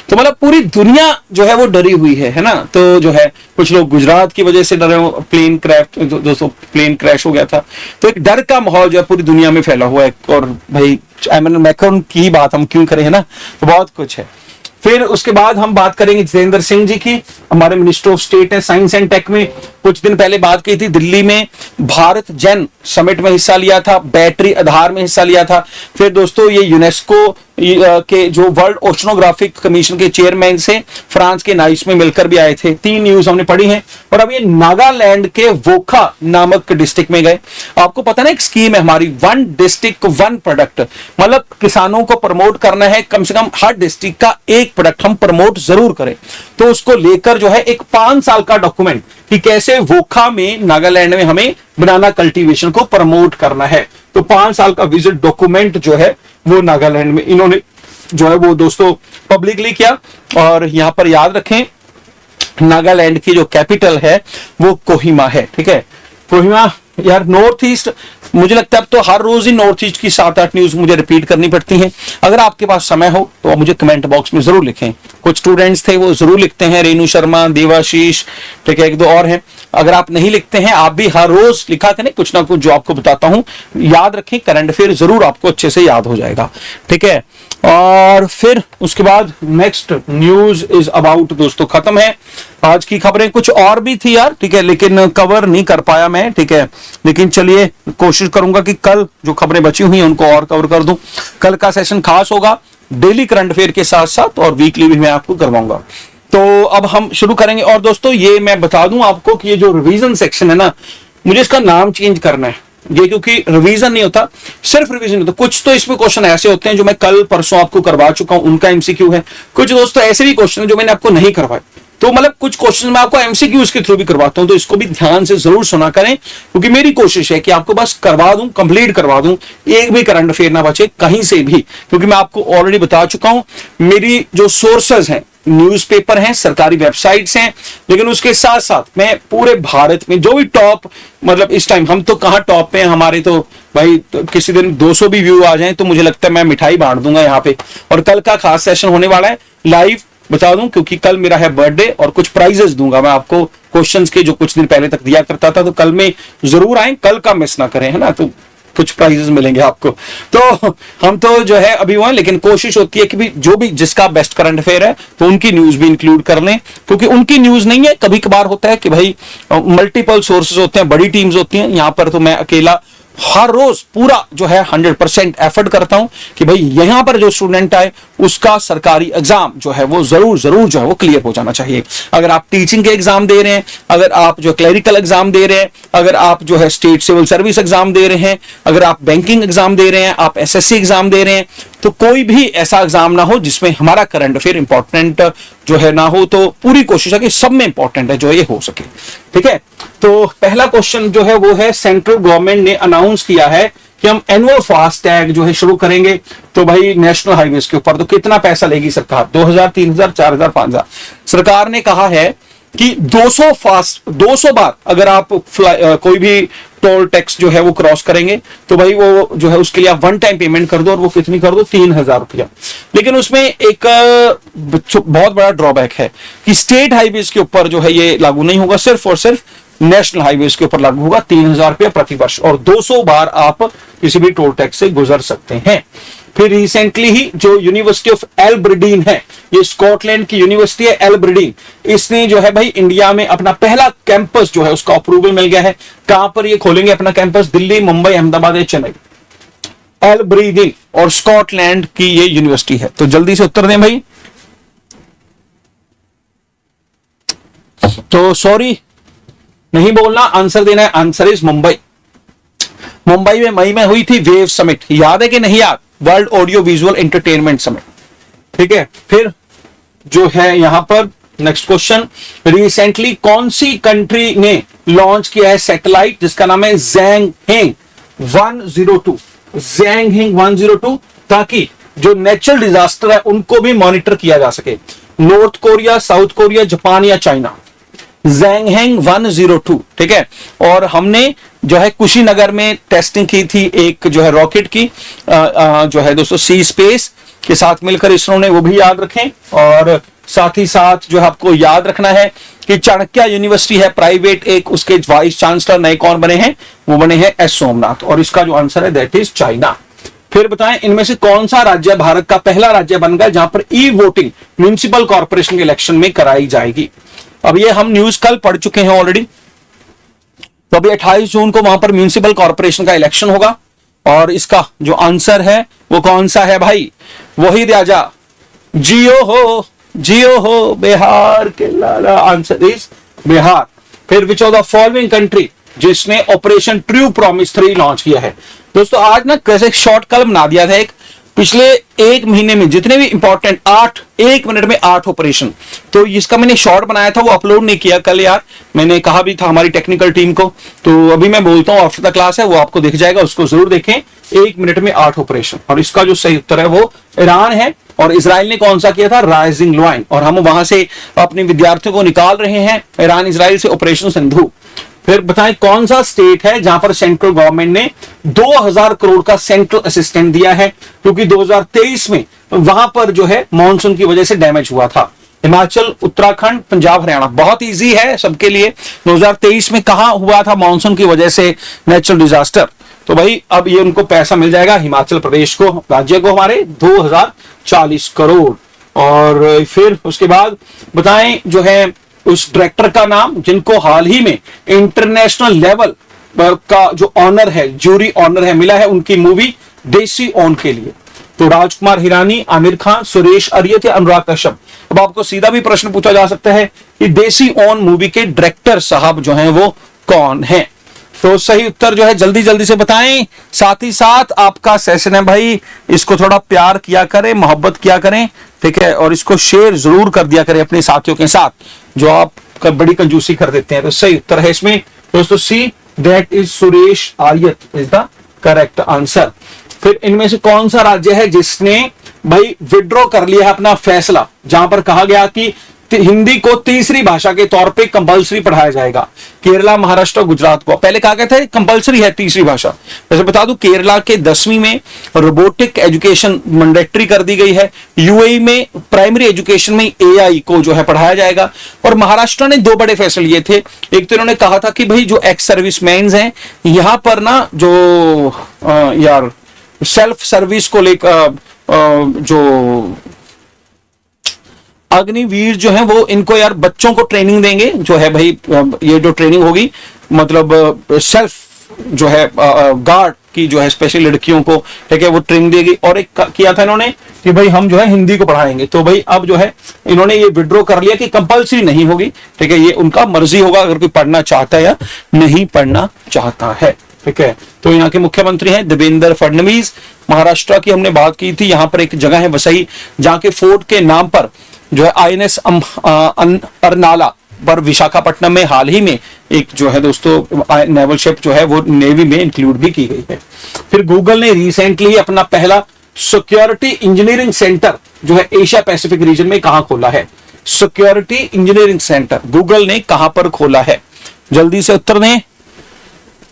तो मतलब पूरी दुनिया जो है वो डरी हुई है ना। तो जो है कुछ लोग गुजरात की वजह से डरे, प्लेन क्रैश दोस्तों प्लेन क्रैश हो गया था। तो एक डर का माहौल जो है पूरी दुनिया में फैला हुआ है। और भाई इमैनुअल मैक्रोन की बात हम क्यों करें, है ना। तो बहुत कुछ है। फिर उसके बाद हम बात करेंगे जितेंद्र सिंह जी की, हमारे मिनिस्टर ऑफ स्टेट है साइंस एंड टेक में। कुछ दिन पहले बात की थी, दिल्ली में भारत जैन समिट में हिस्सा लिया था, बैटरी आधार में हिस्सा लिया था। फिर दोस्तों ये यूनेस्को के जो वर्ल्ड ओशनोग्राफिक कमीशन के चेयरमैन से फ्रांस के नाइस में मिलकर भी आए थे। 3 न्यूज हमने पढ़ी हैं। और अब ये नागालैंड के वोखा नामक डिस्ट्रिक्ट में गए। आपको पता ना एक स्कीम है हमारी, 1 डिस्ट्रिक्ट 1 प्रोडक्ट, मतलब किसानों को प्रमोट करना है, कम से कम हर डिस्ट्रिक्ट का एक प्रोडक्ट हम प्रमोट जरूर करें। तो उसको लेकर जो है एक 5 साल का डॉक्यूमेंट कि कैसे वोखा में नागालैंड में हमें बनाना कल्टीवेशन को प्रमोट करना है। तो 5 साल का विजिट डॉक्यूमेंट जो है वो नागालैंड में इन्होंने जो है वो दोस्तों पब्लिकली किया। और यहां पर याद रखें नागालैंड की जो कैपिटल है वो कोहिमा है। ठीक है, कोहिमा यार नॉर्थ ईस्ट, मुझे लगता है अब तो हर रोज ही नॉर्थ ईस्ट की 7-8 न्यूज मुझे रिपीट करनी पड़ती हैं। अगर आपके पास समय हो तो आप मुझे कमेंट बॉक्स में जरूर लिखें। कुछ स्टूडेंट्स थे वो जरूर लिखते हैं, रेणु शर्मा, देवाशीष, ठीक है, 1-2 और हैं। अगर आप नहीं लिखते हैं आप भी हर रोज लिखा करें कुछ ना कुछ जो आपको बताता हूं। याद रखें, करंट अफेयर जरूर आपको अच्छे से याद हो जाएगा। ठीक है, और फिर उसके बाद नेक्स्ट न्यूज इज अबाउट दोस्तों खत्म है। आज की खबरें कुछ और भी थी यार, ठीक है, लेकिन कवर नहीं कर पाया मैं। ठीक है, लेकिन चलिए कोशिश करूंगा कि कल जो खबरें बची हुई हैं उनको और कवर कर दूं। कल का सेशन खास होगा, डेली करंट अफेयर के साथ साथ और वीकली भी मैं आपको करवाऊंगा। तो अब हम शुरू करेंगे। और दोस्तों ये मैं बता दूं आपको कि ये जो रिवीजन सेक्शन है ना, मुझे इसका नाम चेंज करना है। ये क्योंकि रिवीजन नहीं होता, सिर्फ रिवीजन होता। कुछ तो इसमें क्वेश्चन ऐसे होते हैं जो मैं कल परसों आपको करवा चुका हूं, उनका एमसीक्यू है। कुछ दोस्तों ऐसे भी क्वेश्चन है जो मैंने आपको नहीं करवाए। तो मतलब कुछ क्वेश्चन मैं आपको एमसीक्यूज के थ्रू भी करवाता हूं, तो इसको भी ध्यान से जरूर सुना करें, क्योंकि मेरी कोशिश है कि आपको बस करवा दूं, कंप्लीट करवा दूं, एक भी करंट अफेयर ना बचे कहीं से भी। क्योंकि मैं आपको ऑलरेडी बता चुका हूं, मेरी जो सोर्सेज हैं न्यूज़पेपर हैं, सरकारी वेबसाइट्स हैं, लेकिन उसके साथ साथ मैं पूरे भारत में जो भी टॉप, मतलब इस टाइम हम तो कहां टॉप पे हैं, हमारे तो भाई तो किसी दिन 200 भी व्यू आ जाएं तो मुझे लगता है मैं मिठाई बांट दूंगा यहाँ पे। और कल का खास सेशन होने वाला है, लाइव बता दूं, क्योंकि कल मेरा है बर्थडे और कुछ प्राइजेस दूंगा मैं आपको क्वेश्चंस के जो कुछ दिन पहले तक दिया करता था। तो कल में जरूर आए, कल का मिस ना करें, है ना। तो कुछ प्राइजेस मिलेंगे आपको। तो हम तो जो है अभी वहां, लेकिन कोशिश होती है कि भी जो भी जिसका बेस्ट करंट अफेयर है तो उनकी न्यूज भी इंक्लूड कर लें, क्योंकि उनकी न्यूज नहीं है। कभी कभार होता है कि भाई मल्टीपल सोर्सेज होते हैं, बड़ी टीम्स होती हैं, यहां पर तो मैं अकेला हर रोज पूरा जो है 100% एफर्ट करता हूं कि भाई यहां पर जो स्टूडेंट आए उसका सरकारी एग्जाम जो है वो जरूर जो है वो क्लियर हो जाना चाहिए। अगर आप टीचिंग के एग्जाम दे रहे हैं, अगर आप जो क्लरिकल एग्जाम दे रहे हैं, अगर आप जो है स्टेट सिविल सर्विस एग्जाम दे रहे हैं, अगर आप बैंकिंग एग्जाम दे रहे हैं, आप एसएससी एग्जाम दे रहे हैं, तो कोई भी ऐसा एग्जाम ना हो जिसमें हमारा करंट अफेयर इंपॉर्टेंट जो है ना हो। तो पूरी कोशिश है कि सब में इंपॉर्टेंट है जो ये हो सके। ठीक है, तो पहला क्वेश्चन जो है वो है, सेंट्रल गवर्नमेंट ने अनाउंस किया है कि हम एनुअल फास्टैग जो है शुरू करेंगे। तो भाई नेशनल हाईवेज के ऊपर तो कितना पैसा लेगी सरकार? 2000, 3000, 4000, 5000। सरकार ने कहा है कि 200 बार अगर आप कोई भी टोल टैक्स जो है वो क्रॉस करेंगे तो भाई वो जो है उसके लिए आप 1 टाइम पेमेंट कर दो, और वो कितनी कर दो? 3000 रुपया। लेकिन उसमें एक बहुत बड़ा ड्रॉबैक है कि स्टेट हाईवेज के ऊपर जो है ये लागू नहीं होगा, सिर्फ और सिर्फ नेशनल हाईवेज के ऊपर लागू होगा। 3000 रुपया प्रति वर्ष, और 200 बार आप किसी भी टोल टैक्स से गुजर सकते हैं। फिर रिसेंटली ही जो यूनिवर्सिटी ऑफ एल्ब्रिडीन है, ये स्कॉटलैंड की यूनिवर्सिटी है एल्ब्रिडीन, इसने जो है भाई इंडिया में अपना पहला कैंपस जो है उसका अप्रूवल मिल गया है। कहां पर ये खोलेंगे अपना कैंपस? दिल्ली, मुंबई, अहमदाबाद या चेन्नई। एल्ब्रिडीन और स्कॉटलैंड की ये यूनिवर्सिटी है। तो जल्दी से उत्तर दें भाई। तो सॉरी नहीं बोलना, आंसर देना है। Answer is Mumbai. मुंबई में मई में हुई थी वेव समिट, याद है कि नहीं याद? World audio visual entertainment summit, ठीक है। फिर जो है यहां पर नेक्स्ट क्वेश्चन, रिसेंटली कौन सी कंट्री ने लॉन्च किया है सैटेलाइट जिसका नाम है ज़ैंग हेंग 102? ज़ैंग हेंग 102, ताकि जो नेचुरल डिजास्टर है उनको भी मॉनिटर किया जा सके। North Korea, south Korea, Japan या चाइना? ज़ैंग हेंग 102, ठीक है। और हमने जो है कुशीनगर में टेस्टिंग की थी एक जो है रॉकेट की, जो है दोस्तों सी स्पेस के साथ मिलकर इसरो ने, वो भी याद रखें। और साथ ही साथ जो है आपको याद रखना है कि चाणक्य यूनिवर्सिटी है प्राइवेट एक, उसके वाइस चांसलर नए कौन बने हैं? वो बने हैं एस सोमनाथ। और इसका जो आंसर है दैट इज चाइना। फिर बताएं इनमें से कौन सा राज्य भारत का पहला राज्य बन गया जहां पर ई वोटिंग म्युनिसिपल कॉर्पोरेशन के इलेक्शन में कराई जाएगी? अब ये हम न्यूज कल पढ़ चुके हैं ऑलरेडी। तो अभी 28 जून को वहां पर म्युनिसिपल कॉर्पोरेशन का इलेक्शन होगा। और इसका जो आंसर है वो कौन सा है भाई? वही राजा जियो हो बिहार के लाला। Answer is Bihar. फिर which of the following country जिसने ऑपरेशन ट्रू प्रॉमिस 3 लॉन्च किया है? दोस्तों आज ना कैसे शॉर्ट कल बना दिया था एक, पिछले एक महीने में जितने भी इंपॉर्टेंट 8 1 मिनट में 8 ऑपरेशन, तो इसका मैंने शॉर्ट बनाया था, वो अपलोड नहीं किया कल यार। मैंने कहा भी था हमारी टेक्निकल टीम को, तो अभी मैं बोलता हूँ आफ्टर द क्लास है वो आपको दिख जाएगा, उसको जरूर देखें। 1 मिनट में 8 ऑपरेशन। और इसका जो सही उत्तर है वो ईरान है। और इजराइल ने कौन सा किया था? Rising lion. और हम वहां से अपने विद्यार्थियों को निकाल रहे हैं ईरान इजराइल से, ऑपरेशन सिंधु। फिर बताएं कौन सा स्टेट है जहां पर सेंट्रल गवर्नमेंट ने 2000 करोड़ का सेंट्रल असिस्टेंस दिया है, क्योंकि 2023 में वहां पर जो है मॉनसून की वजह से डैमेज हुआ था? हिमाचल, उत्तराखंड, पंजाब, हरियाणा। बहुत इजी है सबके लिए। 2023 में कहां हुआ था मॉनसून की वजह से नेचुरल डिजास्टर? तो भाई अब ये उनको पैसा मिल जाएगा, हिमाचल प्रदेश को, राज्य को, हमारे 2040 करोड़। और फिर उसके बाद बताएं जो है उस डायरेक्टर का नाम जिनको हाल ही में इंटरनेशनल लेवल का जो ऑनर है, जूरी ऑनर है, मिला है उनकी मूवी देसी ऑन के लिए। तो राजकुमार हिरानी, आमिर खान, सुरेश अरियत या अनुराग कश्यप? अब आपको सीधा भी प्रश्न पूछा जा सकता है कि देसी ऑन मूवी के डायरेक्टर साहब जो हैं वो कौन है? तो सही उत्तर जो है जल्दी जल्दी से बताएं। साथ ही साथ आपका सेशन है भाई, इसको थोड़ा प्यार किया करें, मोहब्बत किया करें, ठीक है। और इसको शेयर जरूर कर दिया करें अपने साथियों के साथ जो आप बड़ी कंजूसी कर देते हैं। तो सही उत्तर है इसमें दोस्तों C, that is Suresh Aryat is the correct answer. फिर इनमें से कौन सा राज्य है जिसने भाई विड्रॉ कर लिया है अपना फैसला, जहां पर कहा गया कि हिंदी को तीसरी भाषा के तौर पे कंपलसरी पढ़ाया जाएगा? केरला, महाराष्ट्र, गुजरात को। पहले कहा गया था कंपलसरी है तीसरी भाषा। वैसे बता दूं केरला के 10वीं में रोबोटिक एजुकेशन मैंडेटरी कर दी गई है। यूएई में प्राइमरी एजुकेशन में एआई को जो है पढ़ाया जाएगा। और महाराष्ट्र ने 2 बड़े फैसले लिए थे। एक तो इन्होंने कहा था कि भाई जो एक्स सर्विसमैन हैं यहां पर ना जो यार सेल्फ सर्विस को लेकर जो अग्निवीर जो है वो इनको यार बच्चों को ट्रेनिंग देंगे, जो है भाई ये जो ट्रेनिंग होगी मतलब सेल्फ जो है गार्ड की जो है स्पेशल लड़कियों को, ठीक है, वो ट्रेनिंग देगी। और एक किया था इन्होंने कि भाई हम जो है हिंदी को पढ़ाएंगे। तो भाई अब जो है इन्होंने ये विड्रॉ कर लिया कि कंपलसरी नहीं होगी, ठीक है, ये उनका मर्जी होगा अगर कोई पढ़ना चाहता है या नहीं पढ़ना चाहता है, ठीक है। तो यहाँ के मुख्यमंत्री हैं देवेंद्र फडणवीस। महाराष्ट्र की हमने बात की थी, यहाँ पर एक जगह है वसई जहाँ के फोर्ट के नाम पर जो है आईएनएस अर्नाला पर विशाखापट्टनम में हाल ही में एक जो है दोस्तों नेवल शिप जो है वो नेवी में इंक्लूड भी की गई है। फिर गूगल ने रिसेंटली अपना पहला सिक्योरिटी इंजीनियरिंग सेंटर जो है एशिया पैसिफिक रीजन में कहां खोला है? सिक्योरिटी इंजीनियरिंग सेंटर गूगल ने कहां पर खोला है? जल्दी से उत्तर दें,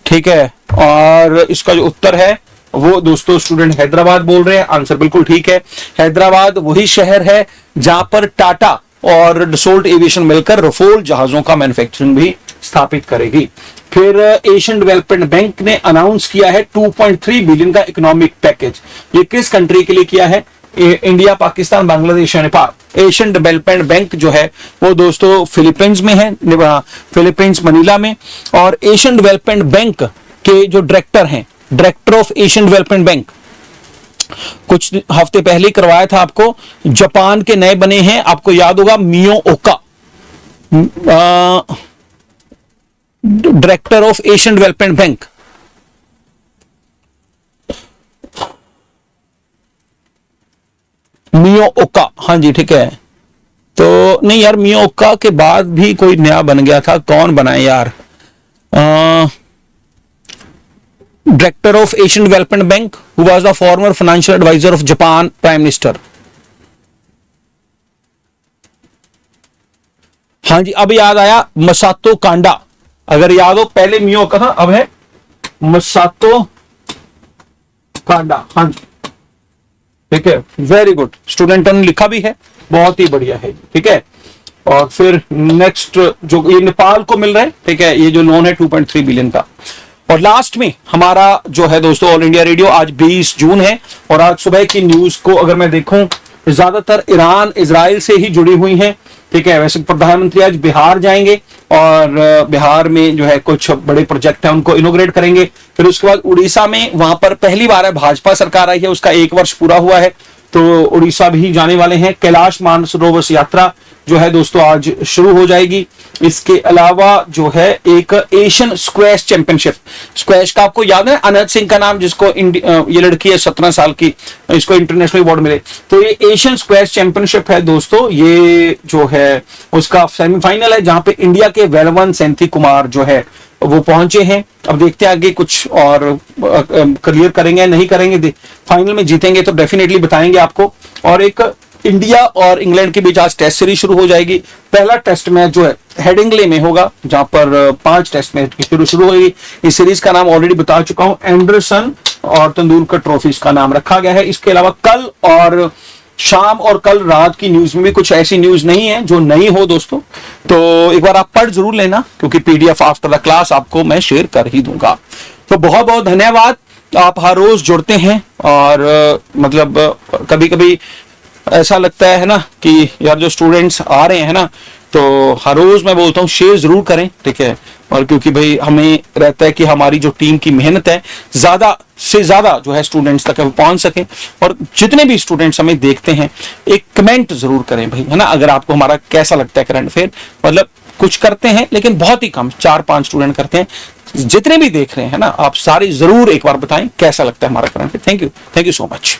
ठीक है। और इसका जो उत्तर है वो दोस्तों स्टूडेंट हैदराबाद बोल रहे हैं। आंसर बिल्कुल ठीक है। हैदराबाद वही शहर है जहां पर टाटा और डसोल्ट एविएशन मिलकर रफोल जहाजों का मैन्युफैक्चरिंग भी स्थापित करेगी। फिर एशियन डेवलपमेंट बैंक ने अनाउंस किया है 2.3 बिलियन का इकोनॉमिक पैकेज। ये किस कंट्री के लिए किया है? इंडिया, पाकिस्तान, बांग्लादेश और नेपाल। एशियन डेवलपमेंट बैंक जो है वो दोस्तों फिलीपींस में है, फिलीपींस मनीला में। और एशियन डेवलपमेंट बैंक के जो डायरेक्टर हैं, director of Asian Development bank, कुछ हफ्ते पहले करवाया था आपको, जापान के नए बने हैं, आपको याद होगा, Mio Oka, director of Asian Development Bank. Mio Oka, हाँ जी ठीक है। तो नहीं यार, मियो ओका के बाद भी कोई नया बन गया था, कौन बना है यार? Director of Asian Development Bank who was the former financial advisor of Japan prime minister. हाँ जी, अब याद आया, मसातो कांडा। अगर याद हो, पहले मियो का था, अब है मसातो कांडा। हाँ जी ठीक है, वेरी गुड, स्टूडेंटों ने लिखा भी है, बहुत ही बढ़िया है, ठीक है। और फिर नेक्स्ट जो ये नेपाल को मिल रहा है, ठीक है, ये जो लोन है 2.3 बिलियन का। और लास्ट में हमारा जो है दोस्तों ऑल इंडिया रेडियो, आज 20 जून है और आज सुबह की न्यूज को अगर मैं देखूं, ज्यादातर ईरान इजराइल से ही जुड़ी हुई हैं, ठीक है। वैसे प्रधानमंत्री आज बिहार जाएंगे और बिहार में जो है कुछ बड़े प्रोजेक्ट है उनको इनोग्रेट करेंगे। फिर उसके बाद उड़ीसा में, वहां पर पहली बार है भाजपा सरकार आई है, उसका 1 वर्ष पूरा हुआ है, तो उड़ीसा भी जाने वाले हैं। कैलाश मानसरोवर यात्रा जो है दोस्तों आज शुरू हो जाएगी। इसके अलावा जो है एक एशियन स्क्वैश चैंपियनशिप, स्क्वैश का आपको याद है अनहद सिंह का नाम, जिसको ये लड़की है 17 साल की, इसको इंटरनेशनल अवार्ड मिले। तो ये एशियन स्क्वैश चैंपियनशिप है दोस्तों, ये जो है उसका सेमीफाइनल है, जहां पे इंडिया के वेलवन सेंथी कुमार जो है वो पहुंचे हैं। अब देखते हैं आगे कुछ और क्लियर करेंगे नहीं करेंगे, फाइनल में जीतेंगे तो डेफिनेटली बताएंगे आपको। और एक इंडिया और इंग्लैंड के बीच आज टेस्ट सीरीज शुरू हो जाएगी। पहला टेस्ट मैच जो है हेडिंगले में होगा, जहां पर 5 टेस्ट मैच की शुरू होगी। इस सीरीज का नाम ऑलरेडी बता चुका हूं, एंडरसन और तेंदुलकर ट्रॉफी इसका नाम रखा गया है। इसके अलावा कल और शाम और कल रात की न्यूज में भी कुछ ऐसी न्यूज नहीं है जो नई हो दोस्तों, तो एक बार आप पढ़ जरूर लेना, क्योंकि पीडीएफ आफ्टर द क्लास आपको मैं शेयर कर ही दूंगा। तो बहुत बहुत धन्यवाद, आप हर रोज जुड़ते हैं और मतलब कभी कभी ऐसा लगता है ना कि यार जो स्टूडेंट्स आ रहे हैं ना, तो हर रोज मैं बोलता हूँ शेयर जरूर करें, ठीक है। और क्योंकि भाई हमें रहता है कि हमारी जो टीम की मेहनत है ज्यादा से ज्यादा जो है स्टूडेंट्स तक पहुंच सके। और जितने भी स्टूडेंट्स हमें देखते हैं एक कमेंट जरूर करें भाई, है ना, अगर आपको हमारा कैसा लगता है करंट अफेयर। मतलब कुछ करते हैं लेकिन बहुत ही कम, 4-5 स्टूडेंट करते हैं। जितने भी देख रहे हैं ना, आप सारे जरूर एक बार बताएं कैसा लगता है हमारा current affair. Thank you so much.